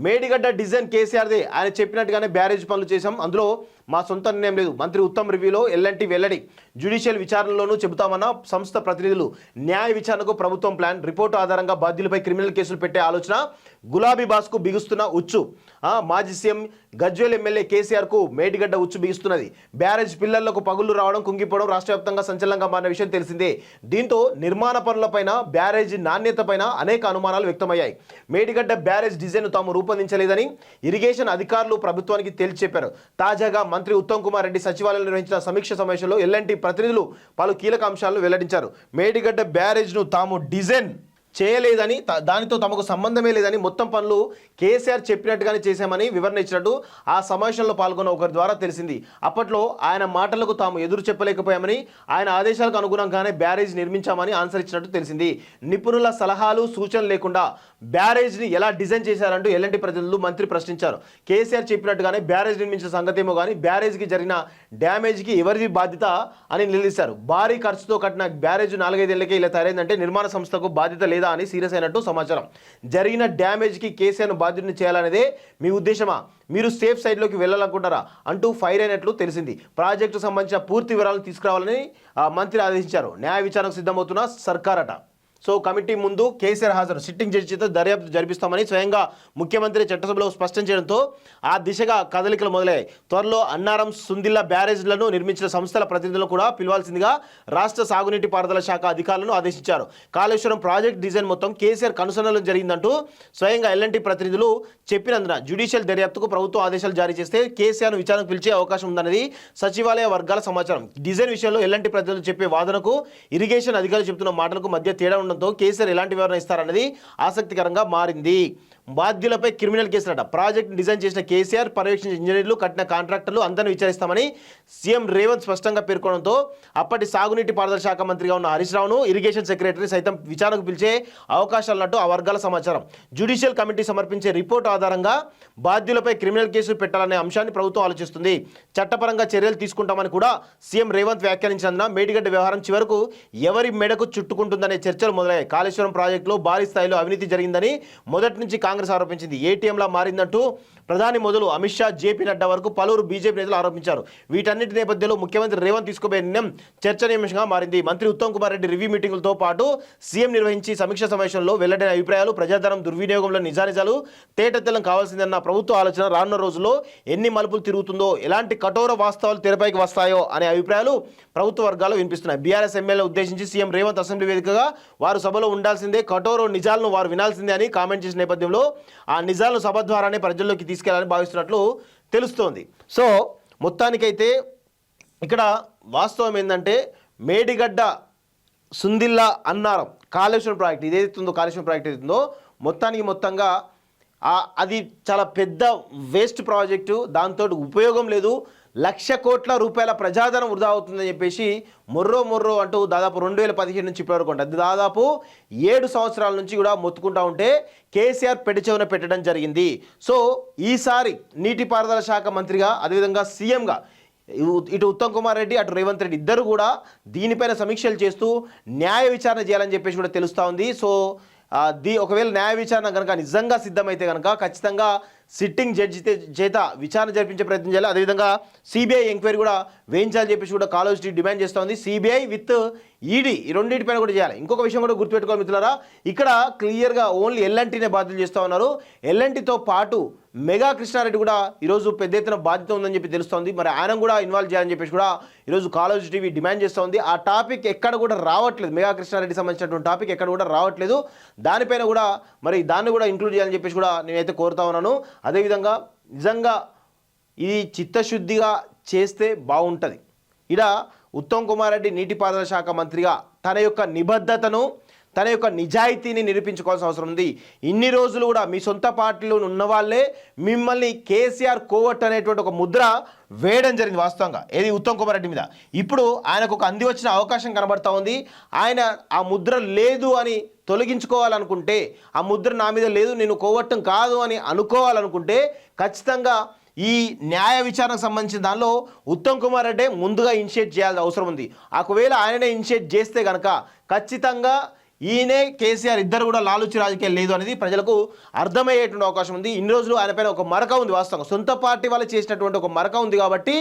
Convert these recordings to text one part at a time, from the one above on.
Medigadda design కేసీఆర్దే, ఆయన చెప్పినట్టుగానే barrage పనులు చేశాం, అందులో మా సొంత నిర్ణయం లేదు. మంత్రి ఉత్తమ్ రివ్యూలో ఎల్ఎన్టీ వెల్లడి. జ్యుడిషియల్ విచారణలోనూ చెబుతామన్న సంస్థ ప్రతినిధులు. న్యాయ విచారణకు ప్రభుత్వం ప్లాన్. రిపోర్టు ఆధారంగా బాధ్యులపై క్రిమినల్ కేసులు పెట్టే ఆలోచన. గులాబీ బాస్కు బిగుస్తున్న ఉచ్చు. మాజీ సీఎం గజ్వేల్ ఎమ్మెల్యే కేసీఆర్కు మేడిగడ్డ ఉచ్చు బిగుస్తున్నది. బ్యారేజ్ పిల్లర్లకు పగుళ్లు రావడం, కుంగిపోవడం రాష్ట్ర వ్యాప్తంగా సంచలనంగా మారిన విషయం తెలిసిందే. దీంతో నిర్మాణ పనులపైన, బ్యారేజ్ నాణ్యతపైన అనేక అనుమానాలు వ్యక్తమయ్యాయి. మేడిగడ్డ బ్యారేజ్ డిజైన్ తాము రూపొందించలేదని ఇరిగేషన్ అధికారులు ప్రభుత్వానికి తేల్చి చెప్పారు. తాజాగా మంత్రి ఉత్తమ్ కుమార్ రెడ్డి సచివాలయంలో నిర్వహించిన సమీక్ష సమావేశంలో ఎల్ఎన్టీ ప్రతినిధులు పలు కీలక అంశాలను వెల్లడించారు. మేడిగడ్డ బ్యారేజ్ను తాము డిజైన్ చేయలేదని, దానితో తమకు సంబంధమే లేదని, మొత్తం పనులు కేసీఆర్ చెప్పినట్టుగానే చేశామని వివరణ ఇచ్చినట్టు ఆ సమావేశంలో పాల్గొన్న ఒకరి ద్వారా తెలిసింది. అప్పట్లో ఆయన మాటలకు తాము ఎదురు చెప్పలేకపోయామని, ఆయన ఆదేశాలకు అనుగుణంగానే బ్యారేజ్ నిర్మించామని ఆన్సర్ ఇచ్చినట్టు తెలిసింది. నిపుణుల సలహాలు సూచనలు లేకుండా బ్యారేజ్ని ఎలా డిజైన్ చేశారంటూ ఎల్ఎన్టీ ప్రతినిధులు మంత్రి ప్రశ్నించారు. కేసీఆర్ చెప్పినట్టుగానే బ్యారేజ్ నిర్మించిన సంగతేమో కానీ బ్యారేజ్కి జరిగిన డ్యామేజ్కి ఎవరిది బాధ్యత అని నిలదీశారు. భారీ ఖర్చుతో కట్టిన బ్యారేజ్ 4-5 ఏళ్లకే ఇలా తయారైందంటే నిర్మాణ సంస్థకు బాధ్యత లేదా అని సీరియస్ అయినట్టు సమాచారం. జరిగిన డ్యామేజ్కి కేసీఆర్ను బాధ్యుడిని చేయాలనేదే మీ ఉద్దేశమా? మీరు సేఫ్ సైడ్లోకి వెళ్ళాలనుకుంటారా అంటూ ఫైర్ అయినట్లు తెలిసింది. ప్రాజెక్టు సంబంధించిన పూర్తి వివరాలను తీసుకురావాలని మంత్రి ఆదేశించారు. న్యాయ విచారణకు సిద్ధమవుతున్న సర్కారట. సో కమిటీ ముందు కేసీఆర్ హాజరు. సిట్టింగ్ జడ్జి చేత దర్యాప్తు జరిపిస్తామని స్వయంగా ముఖ్యమంత్రి చట్టసభలో స్పష్టం చేయడంతో ఆ దిశగా కదలికలు మొదలయ్యాయి. త్వరలో అన్నారం, సుందిల్లా బ్యారేజ్లను నిర్మించిన సంస్థల ప్రతినిధులను కూడా పిలవాల్సిందిగా రాష్ట్ర సాగునీటి పారుదల శాఖ అధికారులను ఆదేశించారు. కాళేశ్వరం ప్రాజెక్ట్ డిజైన్ మొత్తం కేసీఆర్ కనుసన్నలో జరిగిందంటూ స్వయంగా ఎల్ఎన్టీ ప్రతినిధులు చెప్పినందున జ్యుడిషియల్ దర్యాప్తుకు ప్రభుత్వం ఆదేశాలు జారీ చేస్తే కేసీఆర్ను విచారణకు పిలిచే అవకాశం ఉందన్నది సచివాలయ వర్గాల సమాచారం. డిజైన్ విషయంలో ఎల్ఎన్టీ ప్రతినిధులు చెప్పే వాదనకు ఇరిగేషన్ అధికారులు చెబుతున్న మాటలకు మధ్య తేడా ఉండడంతో కేసీఆర్ ఎలాంటి వివరణ ఇస్తారన్నది ఆసక్తికరంగా మారింది. బాధ్యులపై క్రిమినల్ కేసులట. ప్రాజెక్ట్ డిజైన్ చేసిన కేసీఆర్, పర్యవేక్షణ ఇంజనీర్లు, కట్టిన కాంట్రాక్టర్లు అందరినీ విచారిస్తామని సీఎం రేవంత్ స్పష్టంగా పేర్కొనడంతో అప్పటి సాగునీటి పారుదల శాఖ మంత్రిగా ఉన్న హరీష్ రావును, ఇరిగేషన్ సెక్రటరీ సైతం విచారణకు పిలిచే అవకాశాలున్నట్టు ఆ వర్గాల సమాచారం. జ్యుడిషియల్ కమిటీ సమర్పించే రిపోర్టు ఆధారంగా బాధ్యులపై క్రిమినల్ కేసులు పెట్టాలనే అంశాన్ని ప్రభుత్వం ఆలోచిస్తుంది. చట్టపరంగా చర్యలు తీసుకుంటామని కూడా సీఎం రేవంత్ వ్యాఖ్యానించినందున మేడిగడ్డ వ్యవహారం చివరకు ఎవరి మెడకు చుట్టుకుంటుందనే చర్చలు మొదలయ్యాయి. కాళేశ్వరం ప్రాజెక్టులో భారీ స్థాయిలో అవినీతి జరిగిందని మొదటి నుంచి కాంగ్రెస్ ఆరోపించింది. ఏటీఎంలా మారిందంటూ ప్రధాని మొదలు అమిత్ షా, జేపీ నడ్డా వరకు పలువురు బీజేపీ నేతలు ఆరోపించారు. వీటన్నిటి నేపథ్యంలో ముఖ్యమంత్రి రేవంత్ తీసుకోబోయే నిర్ణయం చర్చనీయాంశంగా మారింది. మంత్రి ఉత్తమ్ కుమార్ రెడ్డి రివ్యూ మీటింగులతో పాటు సీఎం నిర్వహించి సమీక్ష సమావేశంలో వెల్లడైన అభిప్రాయాలు, ప్రజాధనం దుర్వినియోగంలో నిజానిజాలు తేటతెల్లం కావాల్సిందన్న ప్రభుత్వ ఆలోచన రానున్న రోజుల్లో ఎన్ని మలుపులు తిరుగుతుందో, ఎలాంటి కఠోర వాస్తవాలు తెరపైకి వస్తాయో అనే అభిప్రాయాలు ప్రభుత్వ వర్గాలు వినిపిస్తున్నాయి. బీఆర్ఎస్ ఎమ్మెల్యే ఉద్దేశించి సీఎం రేవంత్ అసెంబ్లీ వేదికగా వారు సభలో ఉండాల్సిందే, కఠోర నిజాలను వారు వినాల్సిందే అని కామెంట్ చేసిన నేపథ్యంలో ఆ నిజాలను సభ ద్వారానే ప్రజల్లోకి తీసుకెళ్లాలని భావిస్తున్నట్లు తెలుస్తోంది. సో మొత్తానికైతే ఇక్కడ వాస్తవం ఏంటంటే మేడిగడ్డ, సుందిల్లా, అన్నారం, కాళేశ్వరం ప్రాజెక్ట్ ఇదేతుందో, కాళేశ్వరం ప్రాజెక్ట్ ఏదైతుందో మొత్తంగా అది చాలా పెద్ద వేస్ట్ ప్రాజెక్టు, దాంతో ఉపయోగం లేదు, 1,00,000 కోట్ల రూపాయల ప్రజాధనం వృధా అవుతుందని చెప్పేసి మొర్రో అంటూ దాదాపు 2017 నుంచి ఇప్పటివరకు ఉంటుంది, దాదాపు 7 సంవత్సరాల నుంచి కూడా మొత్తుకుంటా ఉంటే కేసీఆర్ పెడచెవిన పెట్టడం జరిగింది. సో ఈసారి నీటిపారుదల శాఖ మంత్రిగా, అదేవిధంగా సీఎంగా ఇటు ఉత్తమ్ కుమార్ రెడ్డి, అటు రేవంత్ రెడ్డి ఇద్దరు కూడా దీనిపైన సమీక్షలు చేస్తూ న్యాయ విచారణ చేయాలని చెప్పేసి కూడా తెలుస్తూ ఉంది. సో ఒకవేళ న్యాయ విచారణ కనుక నిజంగా సిద్ధమైతే కనుక ఖచ్చితంగా సిట్టింగ్ జడ్జి చేత విచారణ జరిపించే ప్రయత్నం చేయాలి. అదేవిధంగా సిబిఐ ఎంక్వైరీ కూడా వేయించాలని చెప్పేసి కూడా కాలేజ్ డిమాండ్ చేస్తోంది. సిబిఐ విత్ ఈడీ ఈ రెండింటిపైన కూడా చేయాలి. ఇంకొక విషయం కూడా గుర్తుపెట్టుకోవాలి మిత్రులారా, ఇక్కడ క్లియర్గా ఓన్లీ ఎల్ఎన్టీనే బాధ్యతలు చేస్తూ ఉన్నారు. ఎల్ఎన్టీతో పాటు మెగా కృష్ణారెడ్డి కూడా ఈరోజు పెద్ద ఎత్తున బాధ్యత ఉందని చెప్పి తెలుస్తోంది. మరి ఆయన కూడా ఇన్వాల్వ్ చేయాలని చెప్పేసి కూడా ఈరోజు కాలేజ్ టీవీ డిమాండ్ చేస్తోంది. ఆ టాపిక్ ఎక్కడ కూడా రావట్లేదు, మెగా కృష్ణారెడ్డి సంబంధించినటువంటి టాపిక్ ఎక్కడ కూడా రావట్లేదు. దానిపైన కూడా మరి దాన్ని కూడా ఇంక్లూడ్ చేయాలని చెప్పేసి కూడా నేనైతే కోరుతా ఉన్నాను. అదేవిధంగా నిజంగా ఇది చిత్తశుద్ధిగా చేస్తే బాగుంటుంది. ఇలా ఉత్తమ్ కుమార్ రెడ్డి నీటిపారుదల శాఖ మంత్రిగా తన యొక్క నిబద్ధతను, తన యొక్క నిజాయితీని నిరూపించుకోవాల్సిన అవసరం ఉంది. ఇన్ని రోజులు కూడా మీ సొంత పార్టీలో ఉన్న వాళ్ళే మిమ్మల్ని కేసీఆర్ కోవట్ అనేటువంటి ఒక ముద్ర వేయడం జరిగింది వాస్తవంగా, ఏది ఉత్తమ్ కుమార్ రెడ్డి మీద. ఇప్పుడు ఆయనకు ఒక అంది వచ్చిన అవకాశం కనబడతా ఉంది. ఆయన ఆ ముద్ర లేదు అని తొలగించుకోవాలనుకుంటే, ఆ ముద్ర నా మీద లేదు, నేను కోవట్టం కాదు అని అనుకోవాలనుకుంటే ఖచ్చితంగా ఈ న్యాయ విచారణకు సంబంధించిన దానిలో ఉత్తమ్ కుమార్ రెడ్డి ముందుగా ఇనిషియేట్ చేయాల్సిన అవసరం ఉంది. ఒకవేళ ఆయననే ఇనిషియేట్ చేస్తే కనుక ఖచ్చితంగా ఈయనే కేసీఆర్ ఇద్దరు కూడా లాలూచి రాజకీయాలు లేదు అనేది ప్రజలకు అర్థమయ్యేటువంటి అవకాశం ఉంది. ఇన్ని రోజులు ఆయన పైన ఒక మరక ఉంది, వాస్తవంగా సొంత పార్టీ వాళ్ళు చేసినటువంటి ఒక మరక ఉంది కాబట్టి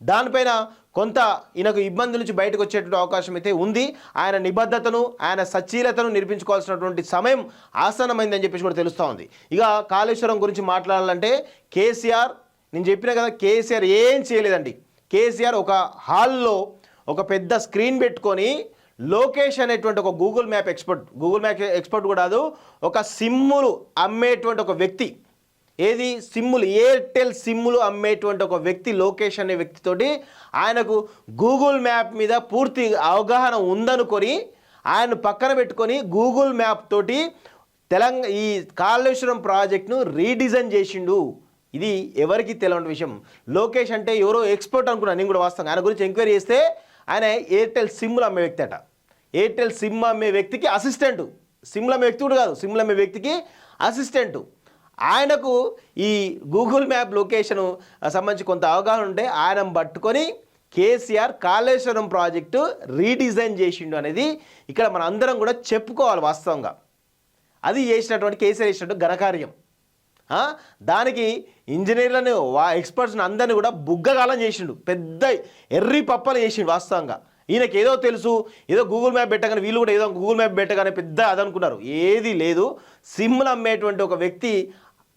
దానిపైన కొంత ఈయనకు ఇబ్బంది నుంచి బయటకు వచ్చేటువంటి అవకాశం అయితే ఉంది. ఆయన నిబద్ధతను ఆయన సచ్చీలతను నిరూపించుకోవాల్సినటువంటి సమయం ఆసన్నమైందని చెప్పేసి కూడా తెలుస్తూ ఉంది. ఇక కాళేశ్వరం గురించి మాట్లాడాలంటే కేసీఆర్, నేను చెప్పిన కదా, కేసీఆర్ ఏం చేయలేదండి. కేసీఆర్ ఒక హాల్లో ఒక పెద్ద స్క్రీన్ పెట్టుకొని లోకేష్ అనేటువంటి ఒక గూగుల్ మ్యాప్ ఎక్స్పర్ట్ కూడా కాదు, ఒక సిమ్ములు అమ్మేటువంటి ఒక వ్యక్తి, ఏది సిమ్ములు, ఎయిర్టెల్ సిమ్ములు అమ్మేటువంటి ఒక వ్యక్తి లోకేష్ అనే వ్యక్తితోటి ఆయనకు గూగుల్ మ్యాప్ మీద పూర్తి అవగాహన ఉందనుకొని ఆయన పక్కన పెట్టుకొని గూగుల్ మ్యాప్ తోటి ఈ కాళేశ్వరం ప్రాజెక్ట్ను రీడిజైన్ చేసిండు. ఇది ఎవరికి తెలియని విషయం. లోకేష్ అంటే ఎవరో ఎక్స్పర్ట్ అనుకున్నాను నేను కూడా, వాస్తవంగా ఆయన గురించి ఎంక్వైరీ చేస్తే ఆయన ఎయిర్టెల్ సిమ్లు అమ్మే వ్యక్తి అట. ఎయిర్టెల్ సిమ్ అమ్మే వ్యక్తికి అసిస్టెంటు, సిమ్లు అమ్మే వ్యక్తి కూడా కాదు, సిమ్లు అమ్మే వ్యక్తికి అసిస్టెంటు. ఆయనకు ఈ గూగుల్ మ్యాప్ లొకేషన్ సంబంధించి కొంత అవగాహన ఉంటే ఆయన పట్టుకొని కేసీఆర్ కాళేశ్వరం ప్రాజెక్టు రీడిజైన్ చేసిండు అనేది ఇక్కడ మన అందరం కూడా చెప్పుకోవాలి. వాస్తవంగా అది చేసినటువంటి కేసీఆర్ చేసినటువంటి ఘనకార్యం. దానికి ఇంజనీర్లను ఎక్స్పర్ట్స్ని అందరినీ కూడా బుగ్గగాలం చేసిండు, పెద్ద ఎర్రి పప్పలు చేసిండు. వాస్తవంగా ఈయనకి ఏదో తెలుసు, ఏదో గూగుల్ మ్యాప్ పెట్టగానే వీళ్ళు కూడా ఏదో గూగుల్ మ్యాప్ పెట్టగానే పెద్ద అదనుకున్నారు, ఏది లేదు. సిమ్లు అమ్మేటువంటి ఒక వ్యక్తి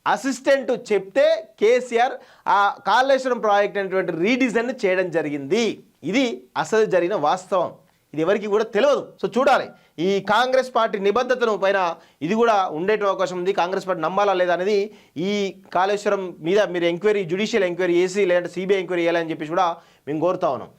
అసిస్టెంట్ చెప్తే కేసీఆర్ ఆ కాళేశ్వరం ప్రాజెక్ట్ అనేటువంటి రీడిజైన్ చేయడం జరిగింది. ఇది అసలు జరిగిన వాస్తవం, ఇది ఎవరికి కూడా తెలియదు. సో చూడాలి ఈ కాంగ్రెస్ పార్టీ నిబద్ధతను పైన ఇది కూడా ఉండేట అవకాశం ఉంది. కాంగ్రెస్ పార్టీ నమ్మాలా లేదా అనేది ఈ కాళేశ్వరం మీద మీరు ఎంక్వైరీ, జ్యుడిషియల్ ఎంక్వైరీ చేసి లేదంటే సిబిఐ ఎంక్వైరీ చేయాలని చెప్పేసి కూడా మేము కోరుతా ఉన్నాం.